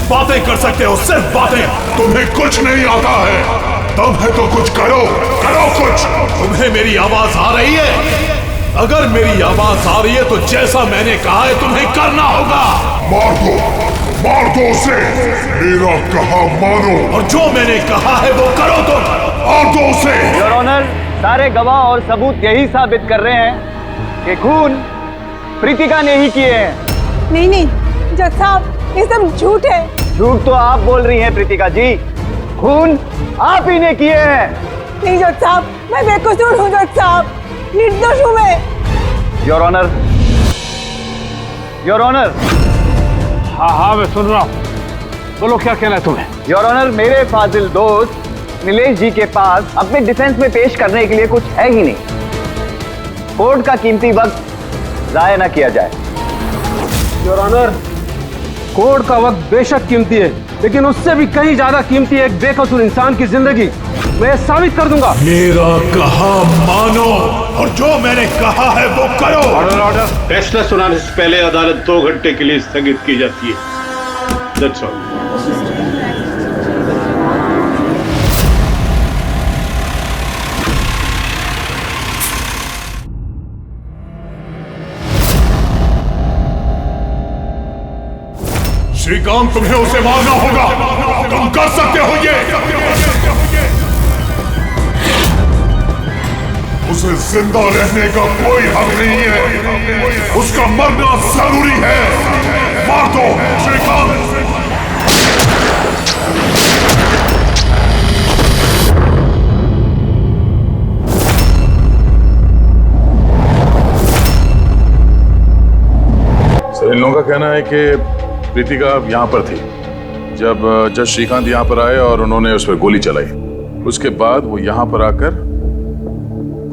बातें कर सकते हो, सिर्फ बातें। तुम्हें कुछ नहीं आता है, तब है तो कुछ करो, करो कुछ। तुम्हें मेरी आवाज आ रही है? अगर मेरी आवाज आ रही है तो जैसा मैंने कहा है तुम्हें करना होगा। मार दो उसे, मेरा कहा मानो, और जो मैंने कहा है वो करो तुम। मार दो उसे। योर ऑनर, सारे गवाह और सबूत यही साबित कर रहे हैं कि खून प्रीतिका ने ही किए हैं। नहीं जज साहब, ये सब झूठ है। झूठ तो आप बोल रही हैं प्रीतिका जी, खून आप ही ने किए हैं। नहीं जज साहब, मैं बेकसूर हूँ जज साहब, निर्दोष हूँ मैं। Your honour, your honour. हाँ मैं सुन रहा हूँ, बोलो क्या कहना है तुम्हें। योर ऑनर, मेरे फाजिल दोस्त नीलेश जी के पास अपने डिफेंस में पेश करने के लिए कुछ है ही नहीं। कोर्ट का कीमती वक्त जाया न किया जाए। योर ऑनर, कोर्ट का वक्त बेशक कीमती है, लेकिन उससे भी कहीं ज्यादा कीमती है एक बेकसूर इंसान की जिंदगी। मैं ये साबित कर दूंगा। मेरा कहा मानो, और जो मैंने कहा है वो करो। Order order. फैसला सुनाने से पहले अदालत 2 घंटे के लिए स्थगित की जाती है। That's all. श्रीकांत, तुम्हें उसे मारना होगा, तुम कर सकते हो ये। उसे जिंदा रहने का कोई हक नहीं है, उसका मरना जरूरी है। मार दो श्रीकांत। सर, इन लोगों का कहना है कि प्रीतिका यहाँ पर थी जब जज श्रीकांत यहाँ पर आए और उन्होंने उस पर गोली चलाई। उसके बाद वो यहाँ पर आकर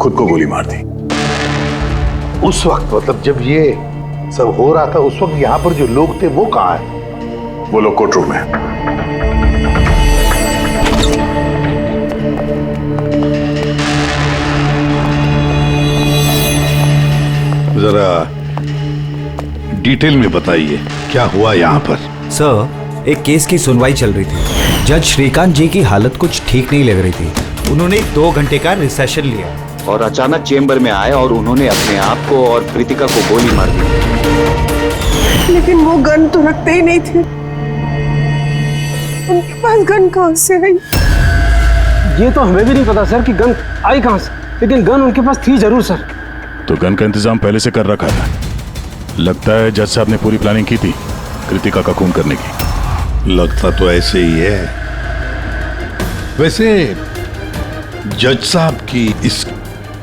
खुद को गोली मार दी। उस वक्त मतलब जब ये सब हो रहा था, उस वक्त यहाँ पर जो लोग थे वो कहाँ है? वो लोग कोर्ट रूम में। जरा डिटेल में बताइए क्या हुआ यहाँ पर। सर, एक केस की सुनवाई चल रही थी। जज श्रीकांत जी की हालत कुछ ठीक नहीं लग रही थी। उन्होंने 2 घंटे का रिसेशन लिया और अचानक चेंबर में आए और उन्होंने अपने आप को और प्रीतिका को गोली मार दी। लेकिन वो गन तो रखते ही नहीं थे। उनके पास गन कहाँ से आई? ये तो हमें भी नहीं पता सर कि गन आई कहाँ से, लेकिन गन उनके पास थी जरूर सर। तो गन का इंतजाम पहले से कर रखा था। लगता है जज साहब ने पूरी प्लानिंग की थी कृतिका का खून करने की। लगता तो ऐसे ही है। वैसे जज साहब की इस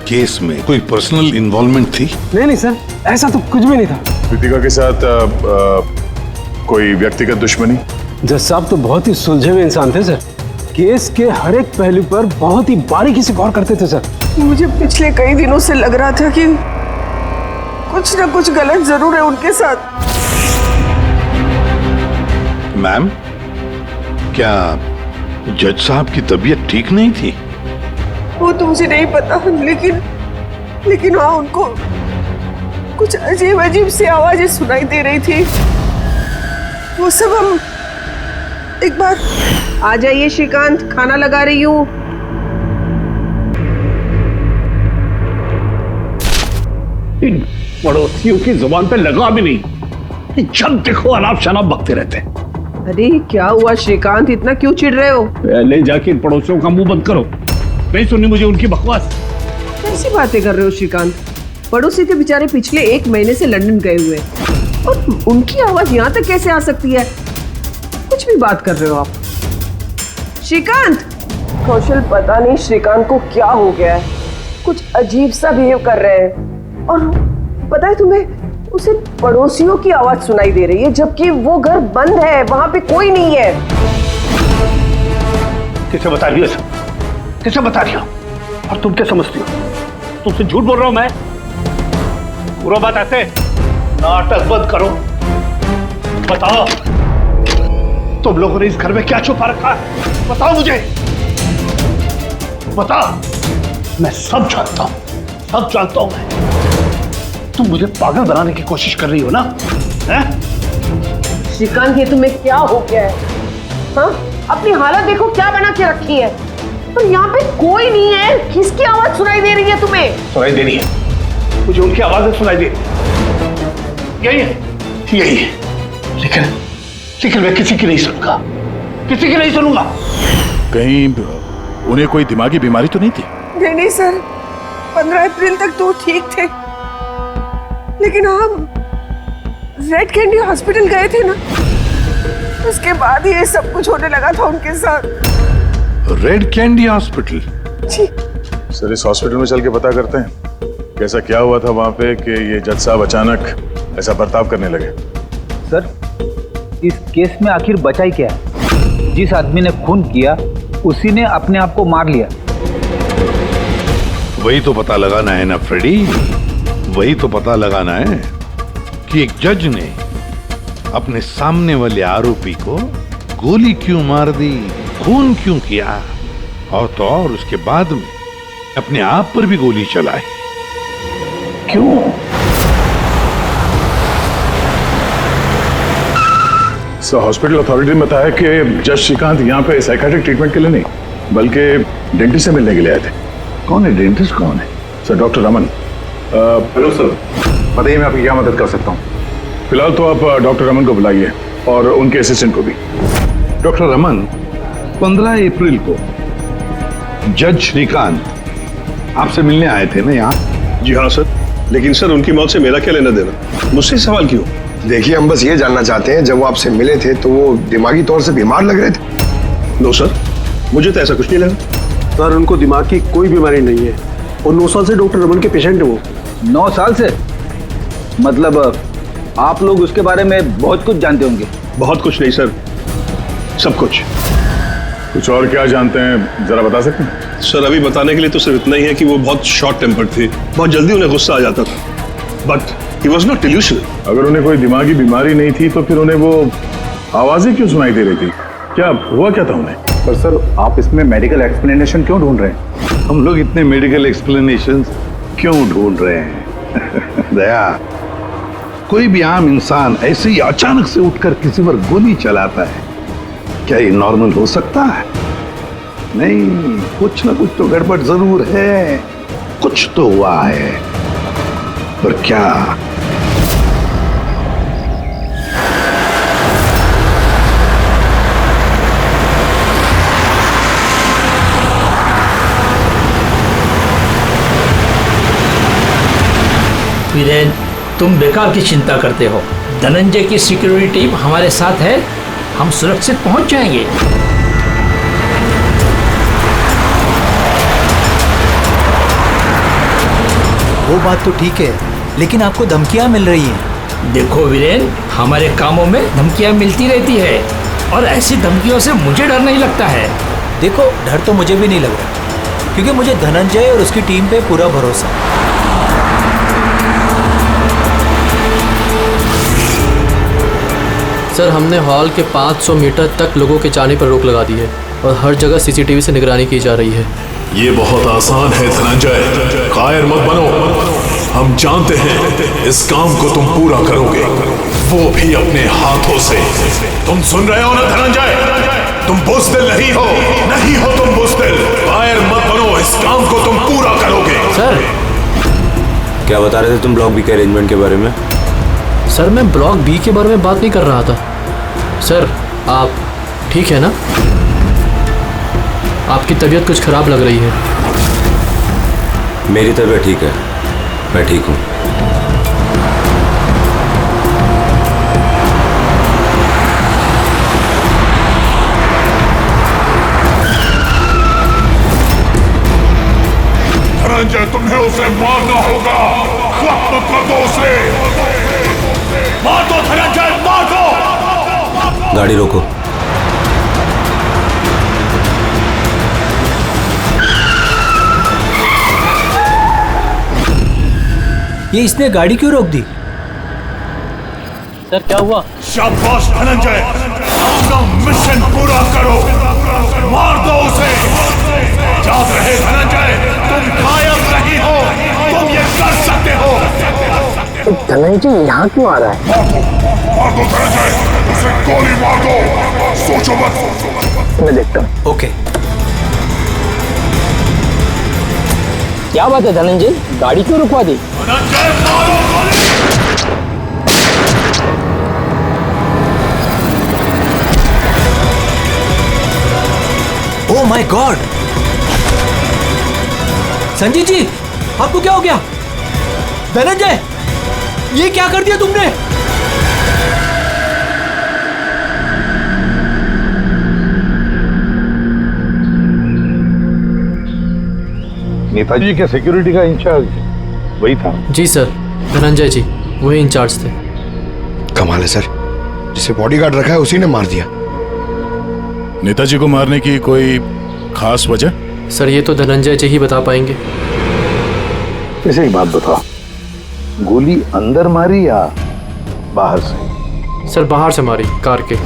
केस में कोई पर्सनल इन्वॉल्वमेंट थी? नहीं सर, ऐसा तो कुछ भी नहीं था। कृतिका के साथ कोई व्यक्तिगत दुश्मनी? जज साहब तो बहुत ही सुलझे हुए इंसान थे सर। केस के हर एक पहलू पर बहुत ही बारीकी से गौर करते थे सर। मुझे पिछले कई दिनों से लग रहा था कि कुछ ना कुछ गलत जरूर है उनके साथ। मैम, क्या जज साहब की तबीयत ठीक नहीं थी? वो तो मुझे नहीं पता, लेकिन हाँ, उनको कुछ अजीब अजीब सी आवाजें सुनाई दे रही थी। वो सब हम एक बार। आ जाइए श्रीकांत, खाना लगा रही हूँ। इन पड़ोसियों की जुबान पे लगा भी नहीं, जब देखो अनाप शनाप बकते रहते हैं। अरे क्या हुआ श्रीकांत, इतना क्यों चिढ़ रहे हो? पहले जाके इन पड़ोसियों का मुंह बंद करो, नहीं सुननी मुझे उनकी बकवास। कैसी बातें कर रहे हो श्रीकांत? पड़ोसी थे बेचारे, पिछले 1 महीने से लंदन गए हुए, और उनकी आवाज यहाँ तक कैसे आ सकती है? कुछ भी बात कर रहे हो आप श्रीकांत। कौशल, पता नहीं श्रीकांत को क्या हो गया है, कुछ अजीब सा बिहेव कर रहे हैं। और पता है तुम्हें, उसे पड़ोसियों की आवाज सुनाई दे रही है, जबकि वो घर बंद है, वहां पे कोई नहीं है। किसे बता रही हो सब? किसे बता रही हो? और तुम क्या समझती हो? तुमसे झूठ बोल रहा हूं मैं? पूरा बात ऐसे, नाटक बंद करो। बताओ, तुम लोगों ने इस घर में क्या छुपा रखा है? बताओ मुझे, बताओ। मैं सब जानता हूं, सब जानता हूं मैं। तुम मुझे पागल बनाने की कोशिश कर रही हो ना? हैं? श्रीकांत ये तुम्हें क्या हो गया है? हाँ, अपनी हालत देखो क्या बना के रखी है। और यहाँ पे कोई नहीं है, किसकी आवाज सुनाई दे रही है तुम्हें? सुनाई दे रही है, मुझे उनकी आवाजें सुनाई दे रही। यही है, लेकिन मैं किसी की नहीं सुनूंगा, किसी की नहीं सुनूंगा। कहीं उन्हें कोई दिमागी बीमारी तो नहीं थी? नहीं सर, 15 अप्रैल तक तो ठीक थे, लेकिन हम रेड कैंडी हॉस्पिटल गए थे ना, उसके बाद ये सब कुछ होने लगा था उनके साथ। Red candy hospital? जी सर, इस हॉस्पिटल में चल के पता करते हैं कैसा क्या हुआ था वहां पे कि ये जज साहब अचानक ऐसा बर्ताव करने लगे। सर, इस केस में आखिर बचा ही क्या है? जिस आदमी ने खून किया उसी ने अपने आप को मार लिया। वही तो पता लगाना है ना फ्रेडी, वही तो पता लगाना है कि एक जज ने अपने सामने वाले आरोपी को गोली क्यों मार दी, खून क्यों किया, और तो और उसके बाद में अपने आप पर भी गोली चलाई। क्यों? सर, हॉस्पिटल अथॉरिटी ने बताया कि जज श्रीकांत यहाँ पे साइकियाट्रिक ट्रीटमेंट के लिए नहीं बल्कि डेंटिस्ट से मिलने के लिए आए थे। कौन है डेंटिस्ट? कौन है? Sir, doctor Raman. Hello sir, बताइए मैं आपकी क्या मदद कर सकता हूँ? फिलहाल तो आप डॉक्टर रमन को बुलाइए और उनके असिस्टेंट को भी। डॉक्टर रमन, 15 अप्रैल को जज श्रीकांत आपसे मिलने आए थे ना यहाँ? जी हाँ सर, लेकिन सर उनकी मौत से मेरा क्या लेना देना? मुझसे सवाल क्यों? देखिए, हम बस ये जानना चाहते हैं, जब वो आपसे मिले थे तो वो दिमागी तौर से बीमार लग रहे थे? नो सर, मुझे तो ऐसा कुछ नहीं लगा। सर, उनको दिमाग की कोई बीमारी नहीं है और 9 साल से डॉक्टर रमन के पेशेंट है वो। 9 साल से? मतलब आप लोग उसके बारे में बहुत कुछ जानते होंगे। बहुत कुछ नहीं सर, सब कुछ। कुछ और क्या जानते हैं जरा बता सकते हैं? सर, अभी बताने के लिए तो सिर्फ इतना ही है कि वो बहुत शॉर्ट टेम्पर्ड थे, बहुत जल्दी उन्हें गुस्सा आ जाता था, but he was not delusional. अगर उन्हें कोई दिमागी बीमारी नहीं थी तो फिर उन्हें वो आवाजें क्यों सुनाई दे रही थी? क्या हुआ क्या था उन्हें? पर सर, आप इसमें मेडिकल एक्सप्लेनेशन क्यों ढूंढ रहे हैं? हम लोग इतने मेडिकल एक्सप्लेनेशन क्यों ढूंढ रहे हैं? दया, कोई भी आम इंसान ऐसे ही अचानक से उठकर किसी पर गोली चलाता है, क्या ये नॉर्मल हो सकता है? नहीं, कुछ ना कुछ तो गड़बड़ जरूर है, कुछ तो हुआ है, पर क्या? वीरेन, तुम बेकार की चिंता करते हो। धनंजय की सिक्योरिटी टीम हमारे साथ है, हम सुरक्षित पहुंच जाएंगे। वो बात तो ठीक है, लेकिन आपको धमकियां मिल रही हैं। देखो वीरेन, हमारे कामों में धमकियां मिलती रहती है और ऐसी धमकियों से मुझे डर नहीं लगता है। देखो, डर तो मुझे भी नहीं लग रहा, क्योंकि मुझे धनंजय और उसकी टीम पे पूरा भरोसा है। सर, हमने हॉल के 500 मीटर तक लोगों के जाने पर रोक लगा दी है और हर जगह सीसीटीवी से निगरानी की जा रही है। ये बहुत आसान है धनंजय, कायर मत बनो। हम जानते हैं इस काम को तुम पूरा करोगे, वो भी अपने हाथों से। तुम सुन रहे हो ना धनंजय? तुम बुज़दिल नहीं हो तुम बुज़दिल। कायर मत बनो, इस काम को तुम पूरा करोगे। सर, क्या बता रहे थे तुम ब्लॉक बी के अरेंजमेंट के बारे में? सर, मैं ब्लॉक बी के बारे में बात नहीं कर रहा था। सर, आप ठीक है ना? आपकी तबीयत कुछ खराब लग रही है। मेरी तबीयत ठीक है, मैं ठीक हूँ। धनंजय, तुम्हें उसे मारना होगा। खत्म कर दो उसे, मार दो धनंजय, मार दो। गाड़ी रोको। ये इसने गाड़ी क्यों रोक दी? सर, क्या हुआ? शाबाश धनंजय, अपना मिशन पूरा करो, मार दो उसे। याद रहे धनंजय, तुम कायर नहीं हो, तुम ये कर सकते हो। धनंजय यहाँ क्यों आ रहा है? मार दो धनंजय, से गोली मार दो, सोचो मत। मैं देखता हूँ। ओके। क्या बात है धनंजय, गाड़ी क्यों रुकवा दी? धनंजय मारो गोली। Oh my god! Sanjeev ji, आपको क्या हो गया? धनंजय, ये क्या कर दिया तुमने? नेताजी के सिक्योरिटी का इंचार्ज वही था? जी सर, धनंजय जी वही इंचार्ज थे। कमाल है सर, जिसे बॉडीगार्ड रखा है उसी ने मार दिया। नेताजी को मारने की कोई खास वजह? सर ये तो धनंजय जी ही बता पाएंगे। इसे एक बात बताओ, गोली अंदर मारी या बाहर से? सर बाहर से मारी, कार के।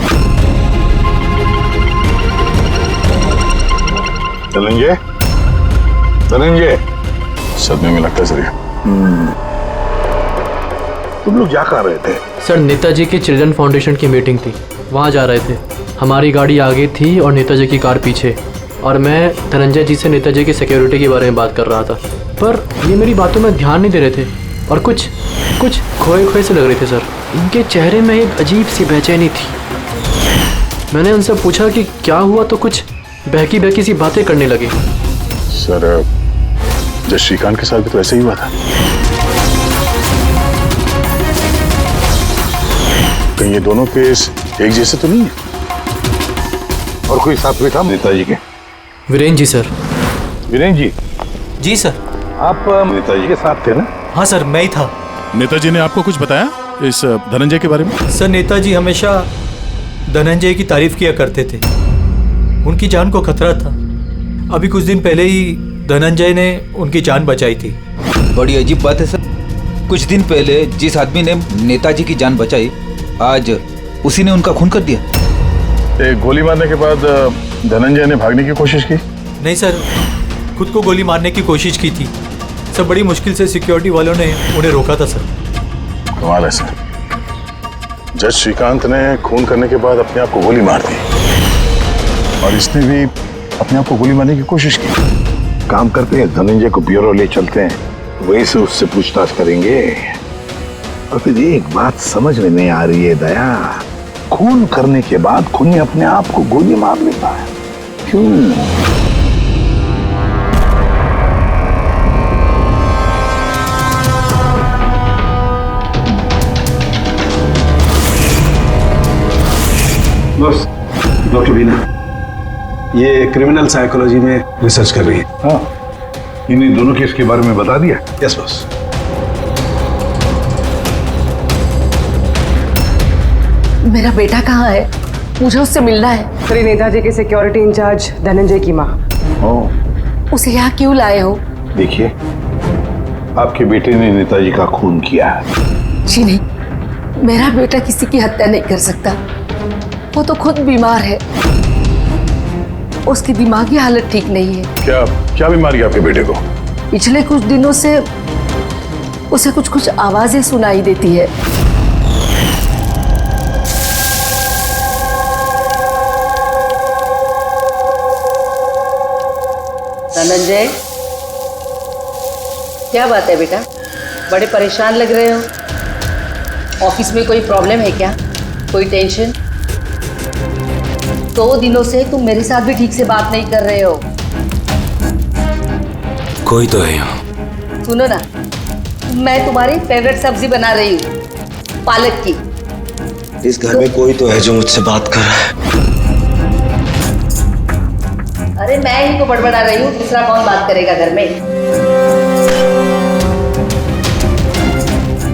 धनंजय, धनंजय, सदमे में लगता है सर। तुम लोग क्या कर रहे थे? सर नेताजी की चिल्ड्रन फाउंडेशन की मीटिंग थी, वहाँ जा रहे थे। हमारी गाड़ी आगे थी और नेताजी की कार पीछे, और मैं धनंजय जी से नेताजी की सिक्योरिटी के बारे में बात कर रहा था, पर ये मेरी बातों में ध्यान नहीं दे रहे थे और कुछ खोए खोए से लग रहे थे सर। इनके चेहरे में एक अजीब सी बेचैनी थी। मैंने उनसे पूछा कि क्या हुआ, तो कुछ बहकी सी बातें करने लगे। सर जब श्रीकांत के साथ भी तो ऐसे ही हुआ था। कहीं ये दोनों केस एक जैसे तो नहीं है? और कोई साथ में था नेताजी के? वीरेंद्र जी सर। वीरेंद्र जी? जी सर। आप नेताजी के साथ थे ना? हाँ सर, मैं ही था। नेताजी ने आपको कुछ बताया इस धनंजय के बारे में? सर नेताजी हमेशा धनंजय की तारीफ किया करते थे, उनकी जान को खतरा था। अभी कुछ दिन पहले ही धनंजय ने उनकी जान बचाई थी। बड़ी अजीब बात है सर, कुछ दिन पहले जिस आदमी ने नेताजी की जान बचाई, आज उसी ने उनका खून कर दिया। एक गोली मारने के बाद धनंजय ने भागने की कोशिश की? नहीं सर, खुद को गोली मारने की कोशिश की थी सर। बड़ी मुश्किल से सिक्योरिटी वालों ने उन्हें रोका था सर। कमाल है सर, जज श्रीकांत ने खून करने के बाद अपने आप को गोली मार दी और इसने भी अपने आप को गोली मारने की कोशिश की। काम करते हैं, धनंजय को ब्यूरो ले चलते हैं, वहीं से उससे पूछताछ करेंगे। और फिर एक बात समझ में नहीं आ रही है दया, खून करने के बाद खूनी अपने आप को गोली मार लेता है, क्यों? बस डॉक्टर बीना ये क्रिमिनल साइकोलॉजी में रिसर्च कर रही है। हाँ, इन्हीं दोनों केस के बारे में बता दिया? Yes boss. मेरा बेटा कहाँ है? मुझे उससे मिलना है। श्री नेताजी के सिक्योरिटी इंचार्ज धनंजय की माँ। उसे यहाँ क्यों लाए हो? देखिए, आपके बेटे ने नेताजी का खून किया है। जी नहीं, मेरा बेटा किसी की हत्या नहीं कर सकता। वो तो खुद बीमार है, उसकी दिमागी हालत ठीक नहीं है। क्या बीमारी है आपके बेटे को? पिछले कुछ दिनों से उसे कुछ आवाजें सुनाई देती है। धनंजय, क्या बात है बेटा, बड़े परेशान लग रहे हो। ऑफिस में कोई प्रॉब्लम है क्या? कोई टेंशन? 2 दिनों से तुम मेरे साथ भी ठीक से बात नहीं कर रहे हो। कोई तो है यहाँ। सुनो ना, मैं तुम्हारी फेवरेट सब्जी बना रही हूँ, पालक की। इस घर में कोई तो है जो मुझसे बात कर रहा है। अरे मैं ही तो बड़बड़ा रही हूँ, दूसरा कौन बात करेगा घर में?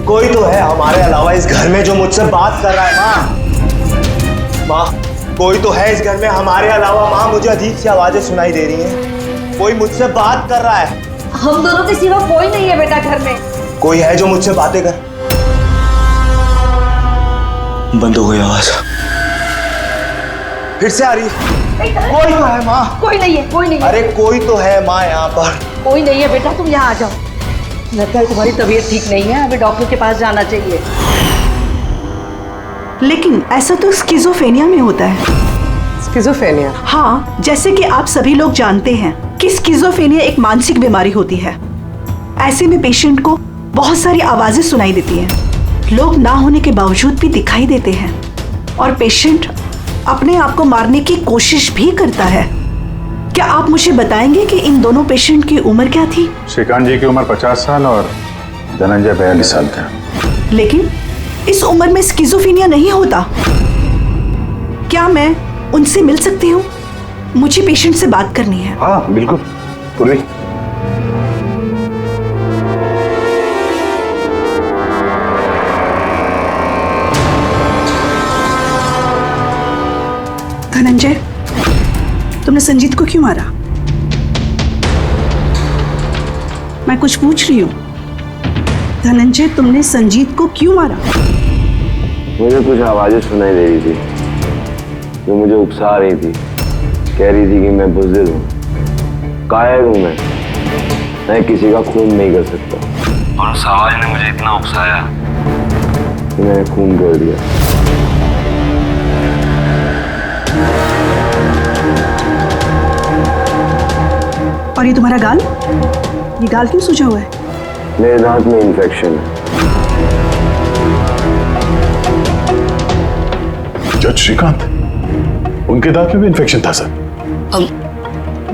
कोई तो है हमारे अलावा इस घर में जो मुझसे बात कर रहा है। माँ, कोई तो है इस घर में हमारे अलावा। माँ, मुझे अजीब सी आवाजें सुनाई दे रही हैं, कोई मुझसे बात कर रहा है। हम दोनों के सिवा कोई नहीं है बेटा घर में। कोई है जो मुझसे बातें कर। बंद हो गई आवाज, फिर से आ रही है। कोई तो है माँ। कोई नहीं है, कोई नहीं है। अरे कोई तो है माँ यहाँ पर। कोई नहीं है बेटा, तुम यहाँ आ जाओ। लगता है तुम्हारी तबीयत ठीक नहीं है, अभी डॉक्टर के पास जाना चाहिए। लेकिन ऐसा तो स्किज़ोफ्रेनिया में होता है। स्किज़ोफ्रेनिया? हाँ, जैसे कि आप सभी लोग जानते हैं कि स्किज़ोफ्रेनिया एक मानसिक बीमारी होती है। ऐसे में पेशेंट को बहुत सारी आवाजें सुनाई देती हैं, लोग ना होने के बावजूद भी दिखाई देते हैं और पेशेंट अपने आप को मारने की कोशिश भी करता है। क्या आप मुझे बताएंगे कि इन दोनों पेशेंट की उम्र क्या थी? श्रीकांत जी की उम्र 50 साल और धनंजय 42 साल का। लेकिन इस उम्र में स्किज़ोफ्रेनिया नहीं होता। क्या मैं उनसे मिल सकती हूँ? मुझे पेशेंट से बात करनी है। हाँ बिल्कुल पूर्वी। धनंजय, तुमने संजीत को क्यों मारा? मैं कुछ पूछ रही हूँ। धनंजय, तुमने संजीत को क्यों मारा? मुझे कुछ आवाजें सुनाई दे रही थी जो मुझे उकसा रही थी। कह रही थी कि मैं बुज़दिल हूँ, कायर हूँ, मैं किसी का खून नहीं कर सकता। और उस आवाज ने मुझे इतना उकसाया कि मैंने खून कर दिया। और ये तुम्हारा गाल? ये गाल क्यों सूजा हुआ है? मेरे दांत में इन्फेक्शन है। जज श्रीकांत, उनके दांत में भी इन्फेक्शन था सर?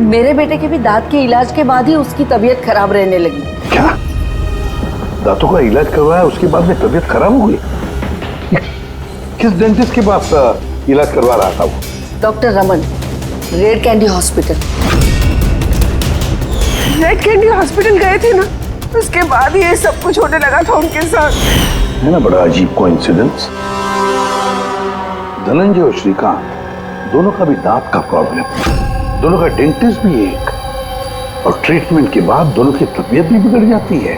मेरे बेटे के भी दांत के इलाज के बाद ही उसकी तबीयत खराब रहने लगी। क्या? दांतों का इलाज करवाया उसके बाद में तबीयत खराब हो गई? किस डेंटिस्ट के पास इलाज करवा रहा था वो? Doctor Raman, red candy hospital. Red candy hospital गए थे ना, उसके बाद ये सब कुछ होने लगा था उनके साथ। है ना बड़ा अजीब कोइंसिडेंस। धनंजय और श्रीकांत दोनों का भी दांत का प्रॉब्लम, दोनों का डेंटिस्ट भी एक, और ट्रीटमेंट के बाद दोनों की तबीयत भी बिगड़ जाती है।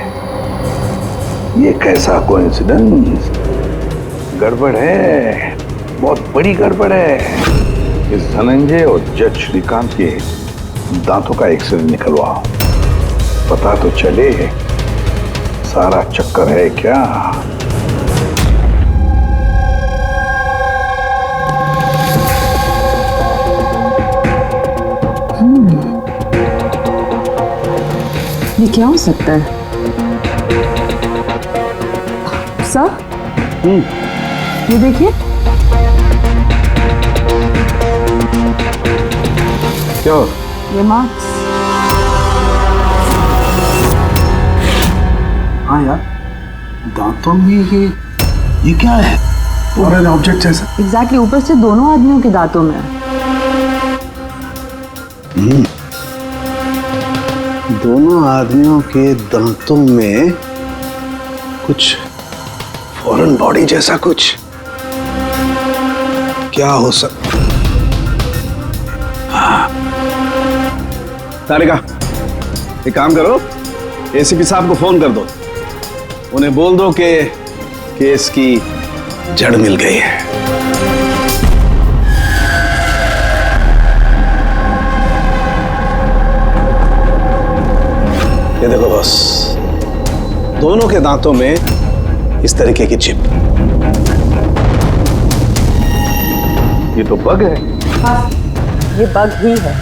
ये कैसा कोइंसिडेंस? गड़बड़ है, बहुत बड़ी गड़बड़ है। इस धनंजय और जज श्रीकांत के दांतों का एक्सरे निकलवाओ, पता तो चले सारा चक्कर है क्या। ये क्या हो सकता है? सर, ये देखिए। क्या? ये मार्क्स। हाँ यार, दांतों में ये क्या है? फॉरेन ऑब्जेक्ट जैसा। एग्जैक्टली, ऊपर से दोनों आदमियों के दांतों में। दोनों आदमियों के दांतों में कुछ फॉरेन बॉडी जैसा कुछ। क्या हो सकता? तारिका, एक काम करो, एसीपी साहब को फोन कर दो, उन्हें बोल दो कि केस की जड़ मिल गई है। ये देखो बॉस, दोनों के दांतों में इस तरीके की चिप। ये तो बग है। हाँ, ये बग ही है।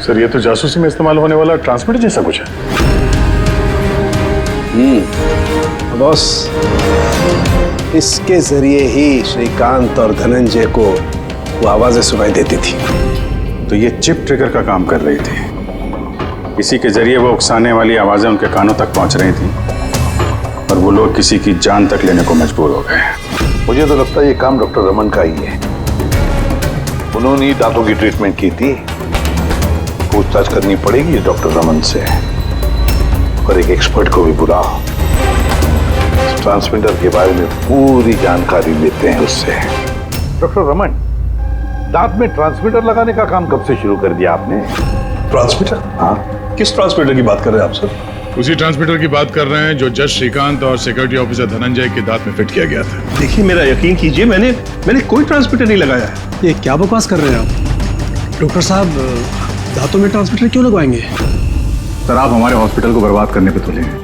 सर, ये तो जासूसी में इस्तेमाल होने वाला ट्रांसमीटर जैसा कुछ है। बॉस, इसके जरिए ही श्रीकांत और धनंजय को वो आवाजें सुनाई देती थी। तो ये चिप ट्रिगर का काम कर रही थी। इसी के जरिए वो उकसाने वाली आवाजें उनके कानों तक पहुंच रही थी और वो लोग किसी की जान तक लेने को मजबूर हो गए। मुझे तो लगता है ये काम डॉक्टर रमन का ही है। उन्होंने ही दांतों की ट्रीटमेंट की थी। पूछताछ करनी पड़ेगी डॉक्टर रमन से, और एक एक्सपर्ट को भी बुलाओ। ट्रांसमीटर के बारे में पूरी जानकारी लेते हैं उससे। डॉक्टर रमन, दांत में ट्रांसमीटर लगाने का काम कब से शुरू कर दिया आपने? ट्रांसमीटर? हाँ, किस ट्रांसमीटर की बात कर रहे हैं आप सर? उसी ट्रांसमीटर की बात कर रहे हैं जो जज श्रीकांत और सिक्योरिटी ऑफिसर धनंजय के दांत में फिट किया गया था। देखिए, मेरा यकीन कीजिए, मैंने कोई ट्रांसमीटर नहीं लगाया है। ये क्या बकवास कर रहे हैं आप? डॉक्टर साहब, दांतों में ट्रांसमीटर क्यों लगवाएंगे? सर, आप हमारे हॉस्पिटल को बर्बाद करने पे तुले हैं।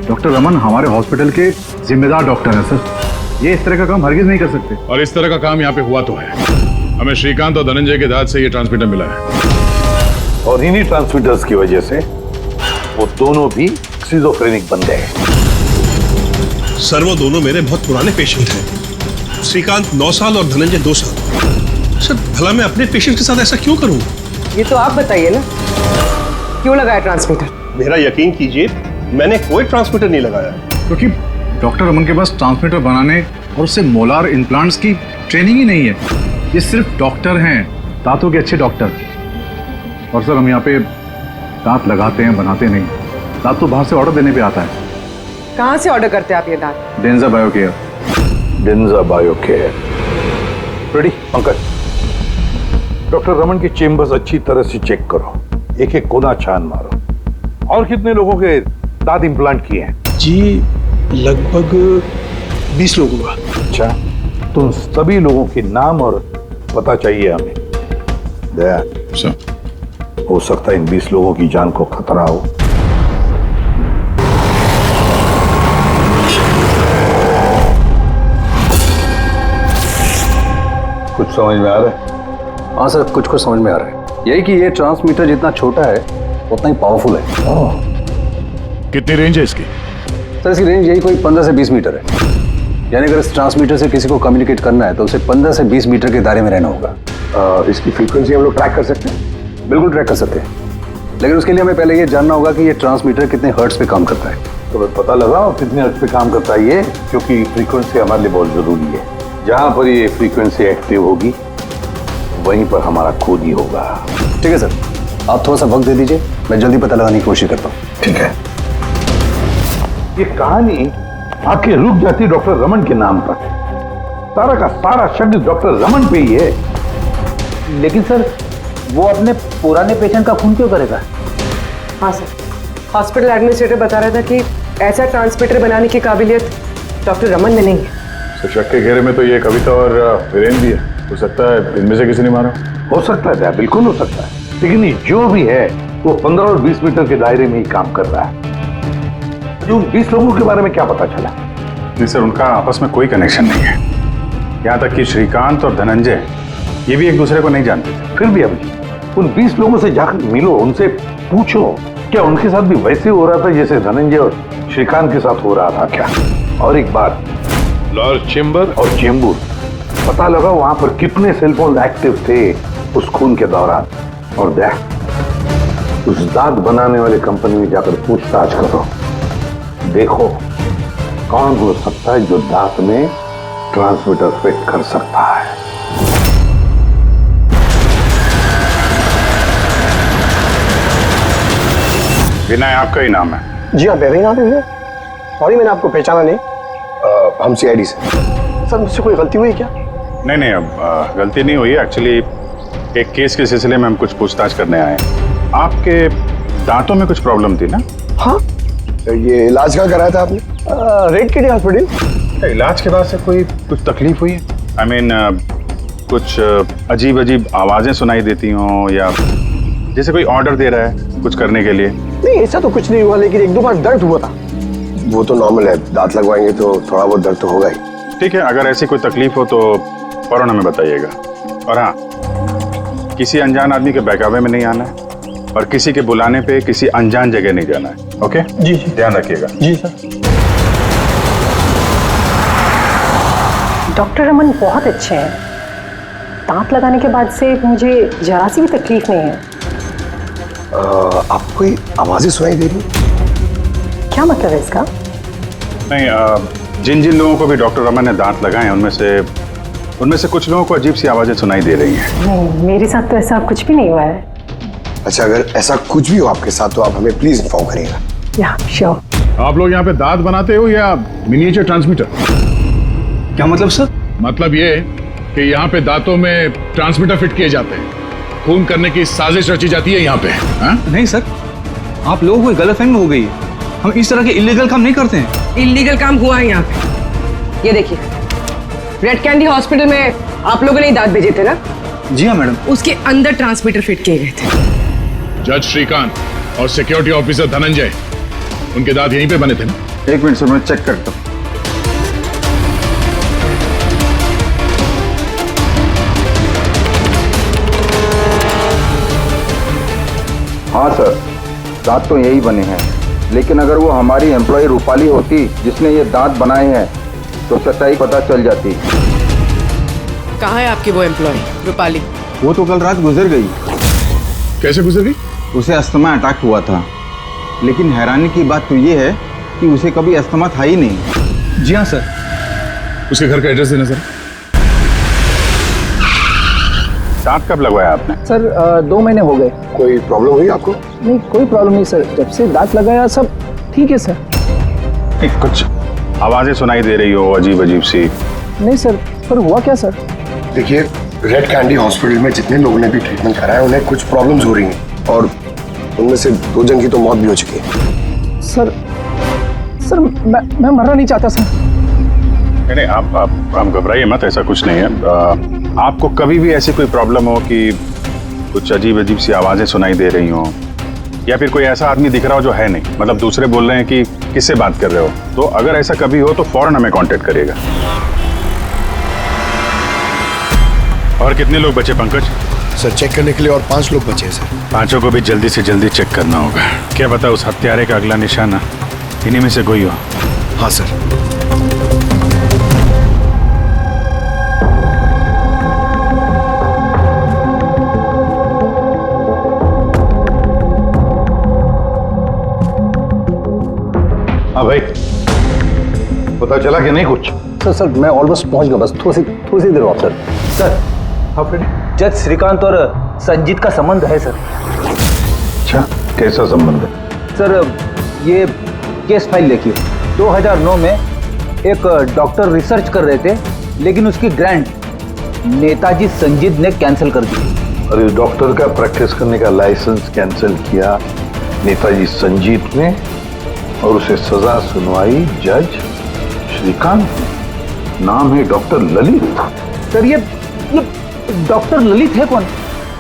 डॉक्टर रमन हमारे हॉस्पिटल के जिम्मेदार डॉक्टर हैं सर। ये इस तरह का काम हरगिज नहीं कर सकते। और इस तरह का काम यहाँ पे हुआ तो है। हमें श्रीकांत और धनंजय के दांत से ये ट्रांसमीटर मिला है। और इन्हीं ट्रांसमीटर्स की वजह से वो दोनों भी स्किज़ोफ्रेनिक बन गए। सर वो दोनों मेरे बहुत पुराने पेशेंट हैं। श्रीकांत 9 साल और धनंजय 2 साल। सर भला मैं अपने पेशेंट के साथ ऐसा क्यों करूं? ये तो आप बताइए ना, क्यों लगाया ट्रांसमीटर? मेरा यकीन कीजिए, मैंने कोई ट्रांसमीटर नहीं लगाया। क्योंकि डॉक्टर रमन के पास ट्रांसमीटर बनाने और उससे मोलार इम्प्लांट्स की ट्रेनिंग ही नहीं है। ये सिर्फ डॉक्टर हैं, दांतों के अच्छे डॉक्टर। और सर हम यहाँ पे दांत लगाते हैं, बनाते नहीं। दांत तो बाहर से ऑर्डर देने पे आता है। कहाँ से ऑर्डर करते हैं आप ये दांत? डेंजा बायोकेयर। डेंजा बायोकेयर। रेडी पंकज, डॉक्टर रमन की चेम्बर्स अच्छी तरह से चेक करो, एक एक कोना छान मारो। और कितने लोगों के दांत इम्प्लांट किए हैं? जी लगभग 20 लोगों का। अच्छा, तो उन सभी लोगों के नाम और पता चाहिए हमें। दया हो सकता है इन 20 लोगों की जान को खतरा हो। कुछ समझ में आ रहा है? हाँ सर, कुछ समझ में आ रहा है। यही कि ये ट्रांसमीटर जितना छोटा है उतना ही पावरफुल है। कितनी रेंज है इसकी? सर इसकी रेंज यही कोई 15 से 20 मीटर है। यानी अगर इस ट्रांसमीटर से किसी को कम्युनिकेट करना है तो उसे 15 से 20 मीटर के दायरे में रहना होगा। इसकी फ्रीक्वेंसी हम लोग ट्रैक कर सकते हैं? बिल्कुल ट्रैक कर सकते हैं, लेकिन उसके लिए हमें पहले ये जानना होगा कि ये ट्रांसमीटर कितने हर्ट्ज पे काम करता है। तो पता लगाओ कितने हर्ट्ज पे काम करता है ये, क्योंकि फ्रीक्वेंसी हमारे लिए बहुत जरूरी है। जहां पर ये फ्रीक्वेंसी एक्टिव होगी वहीं पर हमारा खोज ही होगा। ठीक है सर, आप थोड़ा सा वक्त दे दीजिए, मैं जल्दी पता लगाने की कोशिश करता हूँ। ठीक है। ये कहानी आके रुक जाती डॉक्टर रमन के नाम पर। सारा का सारा शब्द डॉक्टर रमन पे ही है। लेकिन सर वो अपने पुराने पेशेंट का खून क्यों करेगा? हाँ सर, हॉस्पिटल एडमिनिस्ट्रेटर बता रहा था कि ऐसा ट्रांसमीटर बनाने की काबिलियत डॉक्टर रमन में नहीं है। तो शक के घेरे में तो ये कविता और वीरेन भी है। हो सकता है इनमें से किसी ने मारा। हो सकता है, बिल्कुल हो सकता है, लेकिन ये जो भी है वो 15 और 20 मीटर के दायरे में ही काम कर रहा है। जो 20 लोगों के बारे में क्या पता चला? नहीं सर, उनका आपस में कोई कनेक्शन नहीं है। यहाँ तक कि श्रीकांत और धनंजय ये भी एक दूसरे को नहीं जानते थे। फिर भी अभी उन 20 लोगों से जाकर मिलो, उनसे पूछो क्या उनके साथ भी वैसे हो रहा था जैसे धनंजय और श्रीकांत के साथ हो रहा था क्या? और एक बात, लॉर्ड चेंबर और चेंबूर, पता लगा वहां पर कितने सेलफोन एक्टिव थे उस खून के दौरान। और देख, उस दांत बनाने वाले कंपनी में जाकर पूछताछ करो, देखो कौन हो सकता है जो दांत में ट्रांसमीटर फिट कर सकता है। विनय आपका ही नाम है? जी हाँ, मेरा ही नाम है। सॉरी मैंने आपको पहचाना नहीं। हम सीआईडी से। सर मुझसे कोई गलती हुई क्या? नहीं, अब गलती नहीं हुई। एक्चुअली एक केस के सिलसिले में हम कुछ पूछताछ करने आए हैं। आपके दांतों में कुछ प्रॉब्लम थी ना? हाँ। ये इलाज कहाँ कराया था आपने? रेड किडी हॉस्पिटल। इलाज के बाद से कुछ तकलीफ हुई है? आई मीन कुछ अजीब अजीब आवाजें सुनाई देती हों, या जैसे कोई ऑर्डर दे रहा है कुछ करने के लिए? नहीं ऐसा तो कुछ नहीं हुआ, लेकिन 1-2 बार दर्द हुआ था। वो तो नॉर्मल है, दांत लगवाएंगे तो थोड़ा बहुत दर्द तो होगा ही। ठीक है, अगर ऐसी कोई तकलीफ हो तो फौरन हमें बताइएगा। और हाँ, किसी अनजान आदमी के बहकावे में नहीं आना है और किसी के बुलाने पे किसी अनजान जगह नहीं जाना है। ओके जी, ध्यान रखिएगा। जी सर। डॉक्टर रमन बहुत अच्छे हैं। दांत लगाने के बाद से मुझे जरा सी भी तकलीफ नहीं है। आपको कोई आवाजें सुनाई दे रही? क्या मतलब है इसका? नहीं, जिन जिन लोगों को भी डॉक्टर रमन ने दांत लगाए हैं उनमें से कुछ लोगों को अजीब सी आवाजें सुनाई दे रही हैं। नहीं, मेरे साथ तो ऐसा कुछ भी नहीं हुआ है। अच्छा, अगर ऐसा कुछ भी हो आपके साथ तो आप हमें प्लीज इन्फॉर्म करिएगा। या श्योर। आप लोग यहाँ पे दांत बनाते हो या मिनिएचर ट्रांसमीटर? क्या मतलब सर? मतलब ये कि यहाँ पे दांतों में ट्रांसमीटर फिट किए जाते हैं, खून करने की साजिश रची जाती है यहाँ पे। हा? नहीं सर, आप लोगों को गलतफहमी हो गई है। हम इस तरह के इलीगल काम नहीं करते हैं। इलीगल काम हुआ है यहाँ पे। ये देखिए, रेड कैंडी हॉस्पिटल में आप लोगों ने दांत भेजे थे ना? जी हाँ मैडम। उसके अंदर ट्रांसमीटर फिट किए गए थे। जज श्रीकांत और सिक्योरिटी ऑफिसर धनंजय, उनके दांत यहीं पे बने थे ना? एक मिनट सर, मैं चेक करता हूँ। हाँ सर, दांत तो यही बने हैं, लेकिन अगर वो हमारी एम्प्लॉय रूपाली होती जिसने ये दांत बनाए हैं तो सच्चाई पता चल जाती। कहाँ है आपकी वो एम्प्लॉय रूपाली? वो तो कल रात गुजर गई। कैसे गुजर गई? उसे अस्थमा अटैक हुआ था, लेकिन हैरानी की बात तो ये है कि उसे कभी अस्थमा था ही नहीं। जी हाँ सर। उसके घर का एड्रेस देना सर। दांत कब लगवाया आपने? सर 2 महीने हो गए। कोई प्रॉब्लम हुई आपको? नहीं, कोई प्रॉब्लम नहीं सर, जब से दांत लगाया सब ठीक है सर। कुछ आवाजें सुनाई दे रही हो अजीब अजीब सी? नहीं सर, पर हुआ क्या सर? देखिए, रेड कैंडी हॉस्पिटल में जितने लोगों ने भी ट्रीटमेंट कराया उन्हें कुछ प्रॉब्लम्स हो रही हैं और उनमें से 2 जन की तो मौत भी हो चुकी है। सर मैं मरना नहीं चाहता सर। नहीं, आप घबराइए मत, ऐसा कुछ नहीं है। आपको कभी भी ऐसी कोई प्रॉब्लम हो कि कुछ अजीब अजीब सी आवाजें सुनाई दे रही हो, या फिर कोई ऐसा आदमी दिख रहा हो जो है नहीं, मतलब दूसरे बोल रहे हैं कि किससे बात कर रहे हो, तो अगर ऐसा कभी हो तो फौरन हमें कांटेक्ट करिएगा। और कितने लोग बचे पंकज? सर चेक करने के लिए और 5 लोग बचे हैं सर। 5 को भी जल्दी से जल्दी चेक करना होगा। क्या पता उस हत्यारे का अगला निशाना इन्हीं में से कोई हो। हाँ सर। हाँ भाई, पता चला कि नहीं कुछ? सर मैं ऑलमोस्ट पहुंच गया, बस थोड़ी सी देर और सर। सर, हाँ फ्रेंड, जज श्रीकांत और संजीत का संबंध है सर। अच्छा, कैसा संबंध है? सर ये केस फाइल देखिए। 2009 में एक डॉक्टर रिसर्च कर रहे थे, लेकिन उसकी ग्रांट नेताजी संजीत ने कैंसिल कर दी। और इस डॉक्टर का प्रैक्टिस करने का लाइसेंस कैंसिल किया नेताजी संजीत ने, और उसे सजा सुनवाई जज श्रीकांत ने। नाम है डॉक्टर ललित। सर ये डॉक्टर ललित है कौन?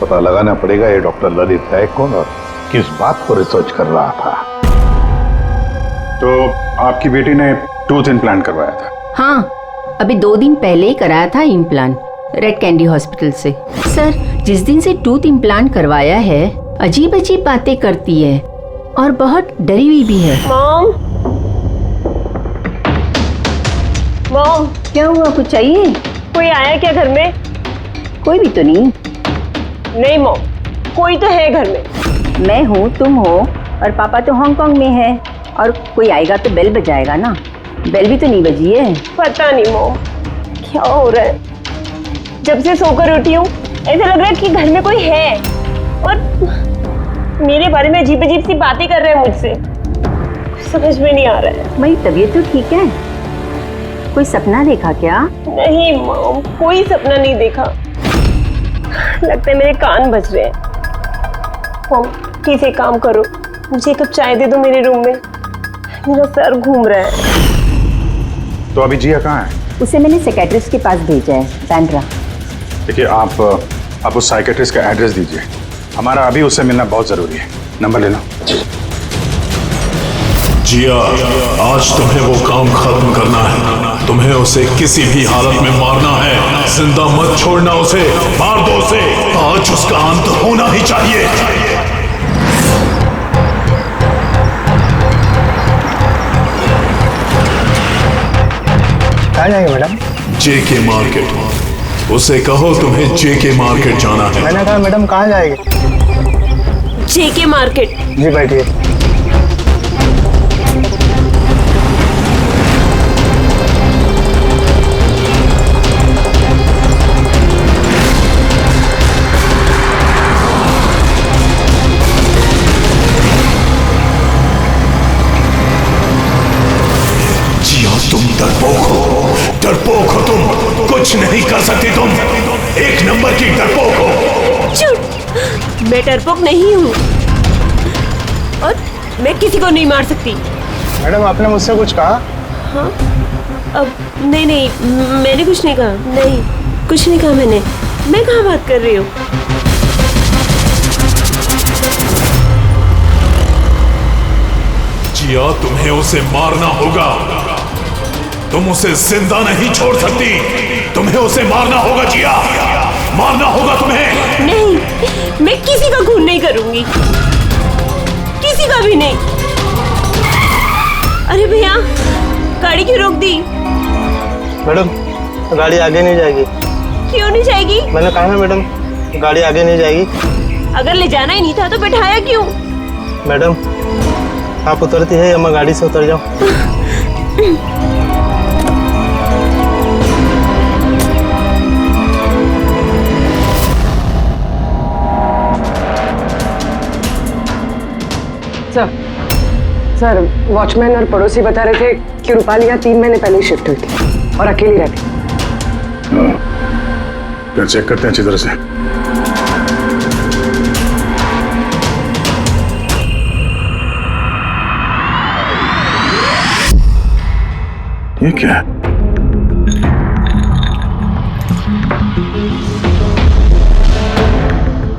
पता लगाना पड़ेगा ये डॉक्टर ललित है कौन और किस बात पर रिसर्च कर रहा था। तो आपकी बेटी ने टूथ इम्प्लांट करवाया था? हाँ, अभी 2 दिन पहले ही कराया था इम्प्लांट रेड कैंडी हॉस्पिटल से। सर, जिस दिन से टूथ इम्प्लांट करवाया है अजीब अजीब बातें करती है और बहुत डरी हुई भी है। मॉम, क्या हुआ, कुछ चाहिए? कोई आया क्या घर में? कोई भी तो नहीं। नहीं मॉम, कोई तो है घर में। मैं हूँ, तुम हो, और पापा तो हांगकांग में है, और कोई आएगा तो बेल बजाएगा ना। बेल भी तो नहीं बजी है। पता नहीं मॉम क्या हो रहा है, जब से सोकर उठी हूँ ऐसा लग रहा है कि घर में कोई है और मेरे बारे में अजीब अजीब सी बातें कर रहे हैं मुझसे। समझ में नहीं आ रहा है। मेरी तबीयत तो ठीक है। कोई सपना देखा क्या? नहीं मॉम, कोई सपना नहीं देखा। लगता है मेरे कान बज रहे हैं। मॉम प्लीज एक काम करो, मुझे 1 कप चाय दे दो मेरे रूम में, मेरा सर घूम रहा है। तो अभी जिया कहाँ है? उसे मैंने साइकियाट्रिस्ट के पास भेजा है, बैंड्रा। देखिए, आप उस साइकियाट्रिस्ट का एड्रेस दीजिए, हमारा अभी उससे मिलना बहुत जरूरी है। नंबर ले लो। जिया, आज तुम्हें वो काम खत्म करना है। तुम्हें उसे किसी भी हालत में मारना है। जिंदा मत छोड़ना उसे, मार दो उसे। आज उसका अंत होना ही चाहिए। कहाँ जाएंगे मैडम? जेके मार्केट। उसे कहो तुम्हें जेके मार्केट जाना है। मैंने कहा मैडम कहाँ जाएंगे? जेके मार्केट। जी बैठिए। तुम डरपोक हो तुम, कुछ नहीं कर सकती तुम, 1 नंबर की डरपोक हो। झूठ, मैं डरपोक नहीं हूँ और मैं किसी को नहीं मार सकती। मैडम आपने मुझसे कुछ कहा? हाँ, अब नहीं, मैंने कुछ नहीं कहा। नहीं, कुछ नहीं कहा मैंने। मैं कहाँ बात कर रही हूँ? जिया, तुम्हें उसे मारना होगा। तुम उसे जिंदा नहीं छोड़ सकती, तुम्हें उसे मारना होगा जिया, मारना होगा तुम्हें। नहीं, मैं किसी का खून नहीं करूंगी। रुकेगा भी नहीं। अरे भैया, गाड़ी क्यों रोक दी? मैडम, गाड़ी आगे नहीं जाएगी। क्यों नहीं जाएगी? मैंने कहा है मैडम, गाड़ी आगे नहीं जाएगी। अगर ले जाना ही नहीं था तो बैठाया क्यों? मैडम, आप उतरती है या मैं गाड़ी से उतर जाऊं? सर, वॉचमैन और पड़ोसी बता रहे थे कि रूपाली यहाँ 3 महीने पहले ही शिफ्ट हुई थी और अकेली रहती। फिर चेक करते हैं अच्छी तरह से। ये क्या है?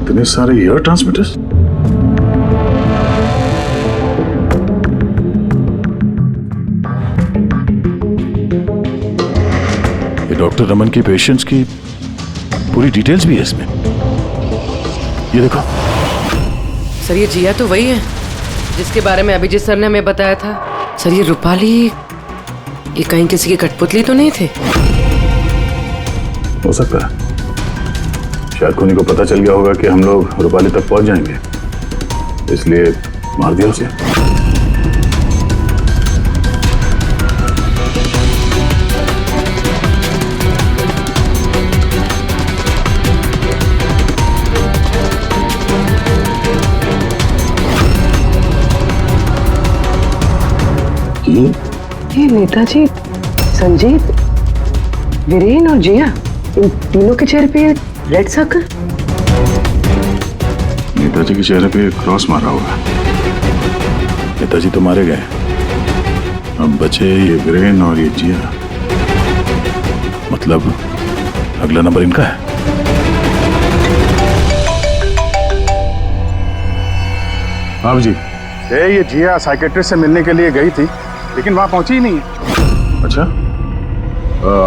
इतने सारे एयर ट्रांसमिटर्स। ये डॉक्टर रमन की पेशेंट्स की पूरी डिटेल्स भी है इसमें। ये देखो। सर, ये जिया तो वही है जिसके बारे में अभिजीत सर ने हमें बताया था। सर, ये रूपाली, ये कहीं किसी की कठपुतली तो नहीं थे? हो सकता है। शायद खुनी को पता चल गया होगा कि हम लोग रूपाली तक पहुंच जाएंगे, इसलिए मार दिया उसे। ये नेताजी, संजीत, वीरेन और जिया, इन तीनों के चेहरे पे रेड सर्कल। नेताजी के चेहरे पे क्रॉस मारा हुआ। नेताजी तो मारे गए, अब बचे ये वीरेन और ये जिया। मतलब अगला नंबर इनका है। हाँ जी, ये जिया साइकेट्रिस्ट से मिलने के लिए गई थी, लेकिन वहां पहुंची ही नहीं है। अच्छा,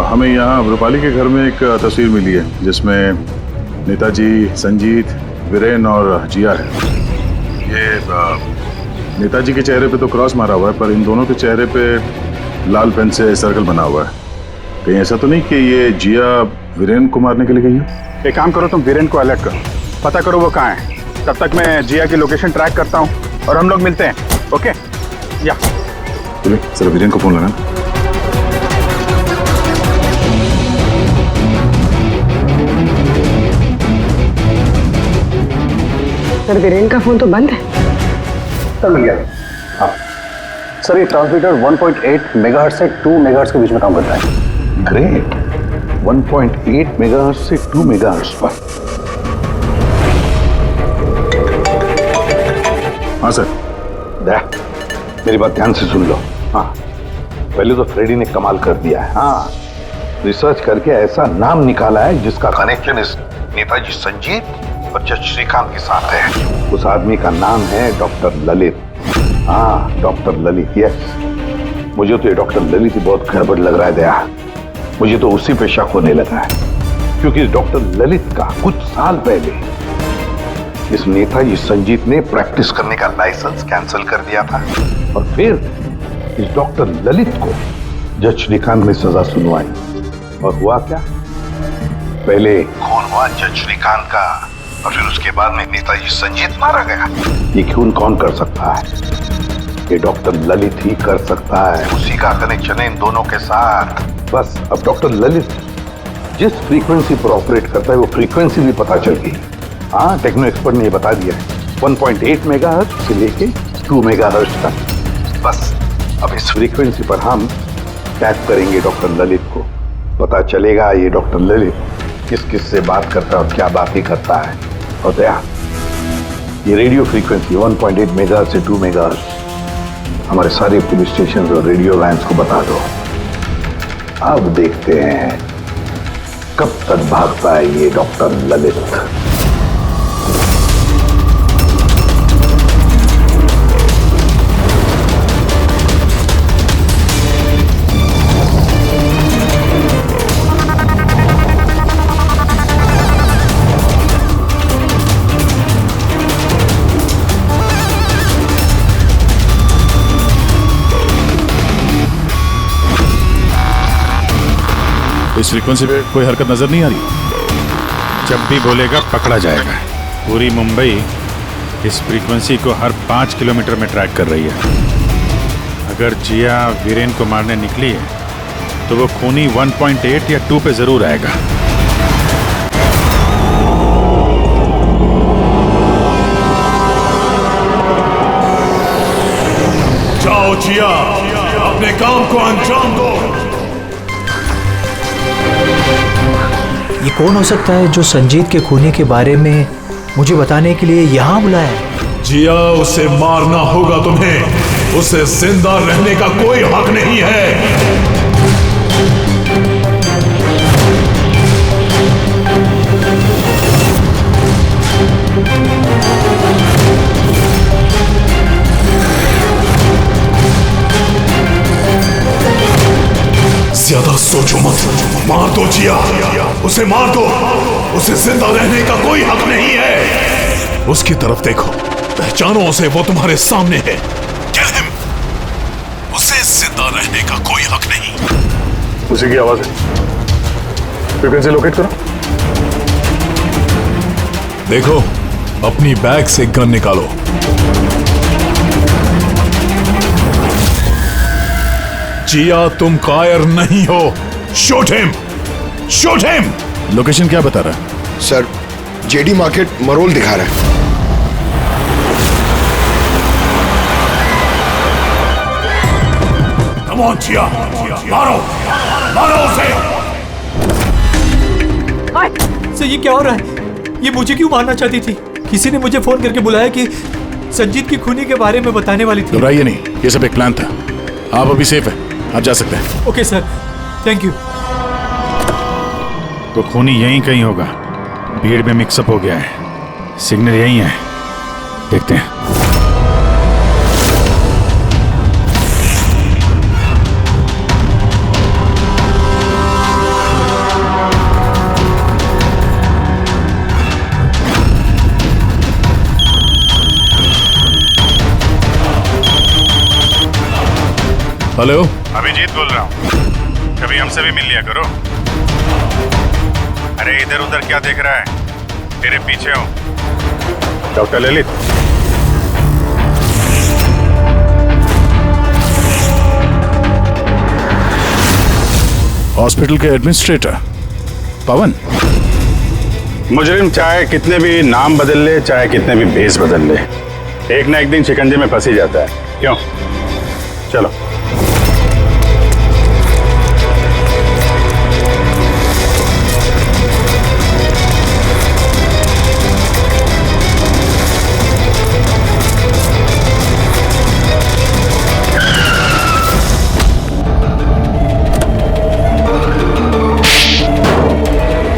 हमें यहाँ रूपाली के घर में एक तस्वीर मिली है जिसमें नेताजी, संजीत, वीरेन और जिया है। ये नेताजी के चेहरे पे तो क्रॉस मारा हुआ है, पर इन दोनों के चेहरे पे लाल पेन से सर्कल बना हुआ है। कहीं ऐसा तो नहीं कि ये जिया वीरेन को मारने के लिए गई है? एक काम करो, तुम वीरेन को अलर्ट करो, पता करो वो कहाँ है। तब तक मैं जिया की लोकेशन ट्रैक करता हूँ और हम लोग मिलते हैं। ओके? या चलिए, सर वीरेन को फोन लगाना। सर, वीरेन का फोन तो बंद है। सर, मिल गया। हाँ सर, ये ट्रांसमीटर 1.8 मेगाहर्ट्ज से 2 मेगाहर्ट्ज के बीच में काम करता है। ग्रेट। 1.8 मेगाहर्ट्ज से 2 मेगाहर्ट्ज पर। हाँ सर। दया, मेरी बात ध्यान से सुन लो। हाँ, पहले तो फ्रेडी ने कमाल कर दिया है। हाँ, रिसर्च करके ऐसा नाम निकाला है जिसका कनेक्शन इस नेताजी संजीत और जज श्रीकांत के साथ है। उस आदमी का नाम है डॉक्टर ललित। हाँ, डॉक्टर ललित। यस, मुझे तो ये डॉक्टर ललित ही बहुत गड़बड़ लग रहा है दया। मुझे तो उसी पे शक होने लगा है, क्योंकि डॉक्टर ललित का कुछ साल पहले इस नेताजी संजीत ने प्रैक्टिस करने का लाइसेंस कैंसिल कर दिया था, और फिर इस डॉक्टर ललित को जज श्रीकांत ने सजा सुनवाई। और हुआ क्या? पहले खून हुआ जज श्रीकांत का, और फिर उसके बाद में नेताजी संजीत मारा गया। ये खून कौन कर सकता है? ये डॉक्टर ललित ही कर सकता है। उसी का कनेक्शन है इन दोनों के साथ। बस अब डॉक्टर ललित जिस फ्रीक्वेंसी पर ऑपरेट करता है वो फ्रीक्वेंसी भी पता चल गई। हाँ, टेक्नो एक्सपर्ट ने ये बता दिया है, 1.8 मेगाहर्ट्ज से लेके 2 मेगाहर्ट्ज तक। बस अब इस फ्रीक्वेंसी पर हम टैप करेंगे डॉक्टर ललित को, पता चलेगा ये डॉक्टर ललित किस किस से बात करता है और क्या बात ही करता है। और दया, ये रेडियो फ्रीक्वेंसी 1.8 मेगाहर्ट्ज से 2 मेगाहर्ट्ज हमारे सारे पुलिस स्टेशन और रेडियो लाइन्स को बता दो। अब देखते हैं कब तक भागता है ये डॉक्टर ललित। इस फ्रीक्वेंसी पे कोई हरकत नजर नहीं आ रही। जब भी बोलेगा पकड़ा जाएगा। पूरी मुंबई इस फ्रीक्वेंसी को हर 5 किलोमीटर में ट्रैक कर रही है। अगर जिया वीरेन को मारने निकली है तो वो खूनी 1.8 या 2 पे जरूर आएगा। जाओ जिया, अपने काम को अंजाम दो। ये कौन हो सकता है जो संजीत के खूनी के बारे में मुझे बताने के लिए यहाँ बुलाया है? जिया, उसे मारना होगा तुम्हें। उसे जिंदा रहने का कोई हक नहीं है। ज्यादा सोचो मत, मार दो जिया, उसे मार दो। उसे जिंदा रहने का कोई हक नहीं है। उसकी तरफ देखो, पहचानो उसे, वो तुम्हारे सामने है। Kill him। उसे जिंदा रहने का कोई हक नहीं। उसी की आवाज है। फ्रीक्वेंसी लोकेट करो। देखो, अपनी बैग से गन निकालो। जिया, तुम कायर नहीं हो। Shoot him, shoot him. Location क्या बता रहा है? सर, जेडी मार्केट मरोल दिखा रहा है। कम ऑन जिया, मारो, मारो उसे। सर, ये क्या हो रहा है? ये मुझे क्यों मारना चाहती थी? किसी ने मुझे फोन करके बुलाया कि संजीत की खूनी के बारे में बताने वाली थी। घबराइए नहीं, ये सब एक प्लान था। आप अभी सेफ है, आप जा सकते हैं। Okay sir, thank you. तो खूनी यहीं कहीं होगा। भीड़ में मिक्सअप हो गया है। सिग्नल यहीं है, देखते हैं। हेलो, अभिजीत बोल रहा हूँ। कभी हमसे भी मिल लिया करो। अरे इधर उधर क्या देख रहा है? तेरे पीछे हो। डॉक्टर ललित, हॉस्पिटल के एडमिनिस्ट्रेटर पवन। मुजरिम चाहे कितने भी नाम बदल ले, चाहे कितने भी भेस बदल ले, एक ना एक दिन शिकंजे में फंस ही जाता है। क्यों? चलो।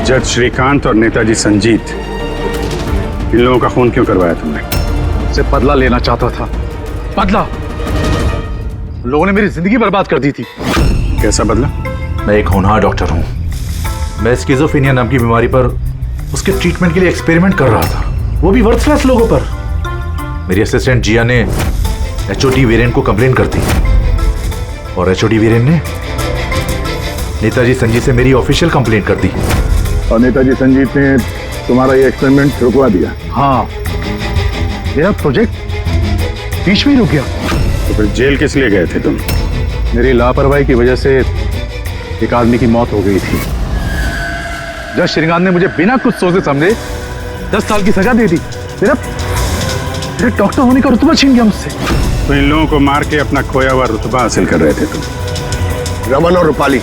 जज श्रीकांत और नेताजी संजीत, इन लोगों का खून क्यों करवाया तुमने? से बदला लेना चाहता था। बदला? लोगों ने मेरी जिंदगी बर्बाद कर दी थी। कैसा बदला? मैं एक होनहार डॉक्टर हूँ। मैं स्किज़ोफ्रेनिया नाम की बीमारी पर उसके ट्रीटमेंट के लिए एक्सपेरिमेंट कर रहा था, वो भी वर्थलेस लोगों पर। मेरी असिस्टेंट जिया ने एचओडी वीरेन को कंप्लेन कर दी और एचओडी वीरेन ने नेताजी संजीत से मेरी ऑफिशियल कंप्लेंट कर दी। और नेताजी संजीत ने तुम्हारा ये एक्सपेरिमेंट रुकवा दिया? हाँ, मेरा प्रोजेक्ट बीच में ही रुक गया। तो फिर जेल किस लिए गए थे तुम? मेरी लापरवाही की वजह से एक आदमी की मौत हो गई थी। जज श्रीकांत ने मुझे बिना कुछ सोचे समझे 10 साल की सजा दे दी। मेरे डॉक्टर होने का रुतबा छीन गया मुझसे। तो इन लोगों को मार के अपना खोया हुआ रुतबा हासिल कर रहे थे तुम। रमन और रूपाली,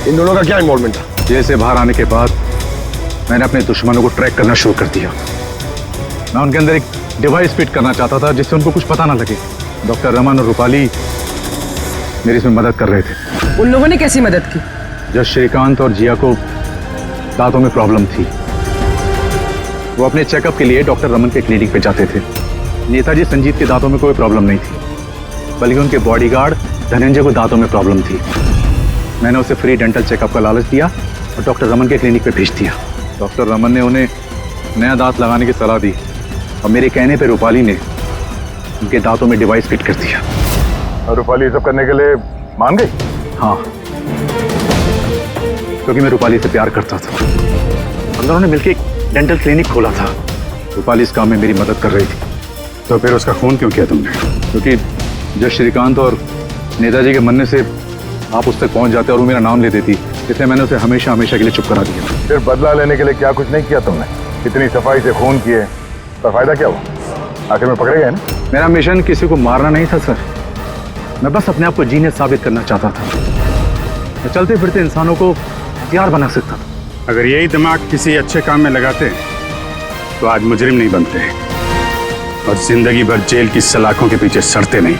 इन दोनों का क्या इन्वॉल्वमेंट था? जेल से बाहर आने के बाद मैंने अपने दुश्मनों को ट्रैक करना शुरू कर दिया। मैं उनके अंदर एक डिवाइस फिट करना चाहता था जिससे उनको कुछ पता ना लगे। डॉक्टर रमन और रूपाली मेरी इसमें मदद कर रहे थे। उन लोगों ने कैसी मदद की? जज श्रीकांत और जिया को दांतों में प्रॉब्लम थी। वो अपने चेकअप के लिए डॉक्टर रमन के क्लिनिक पे जाते थे। नेताजी संजीत के दांतों में कोई प्रॉब्लम नहीं थी, बल्कि उनके बॉडीगार्ड धनंजय को दांतों में प्रॉब्लम थी। मैंने उसे फ्री डेंटल चेकअप का लालच दिया और डॉक्टर रमन के क्लिनिक पे भेज दिया। डॉक्टर रमन ने उन्हें नया दांत लगाने की सलाह दी और मेरे कहने पे रूपाली ने उनके दांतों में डिवाइस फिट कर दिया। और रूपाली सब करने के लिए मान गई? हाँ। क्योंकि मैं रूपाली से प्यार करता था। हम दोनों ने मिलकर एक डेंटल क्लिनिक खोला था। रूपाली इस काम में मेरी मदद कर रही थी। तो फिर उसका खून क्यों किया तुमने? क्योंकि जब श्रीकांत और नेताजी के मरने से आप उस तक पहुंच जाते और वो मेरा नाम ले देती, इसलिए मैंने उसे हमेशा हमेशा के लिए चुप करा दिया। फिर बदला लेने के लिए क्या कुछ नहीं किया तुमने? इतनी सफाई से खून किए, पर फायदा क्या हुआ? आखिर में पकड़े गए ना? मेरा मिशन किसी को मारना नहीं था सर, मैं बस अपने आप को जीनियस साबित करना चाहता था। मैं चलते फिरते इंसानों को हथियार बना सकता था। अगर यही दिमाग किसी अच्छे काम में लगाते तो आज मुजरिम नहीं बनते और जिंदगी भर जेल की सलाखों के पीछे सड़ते नहीं।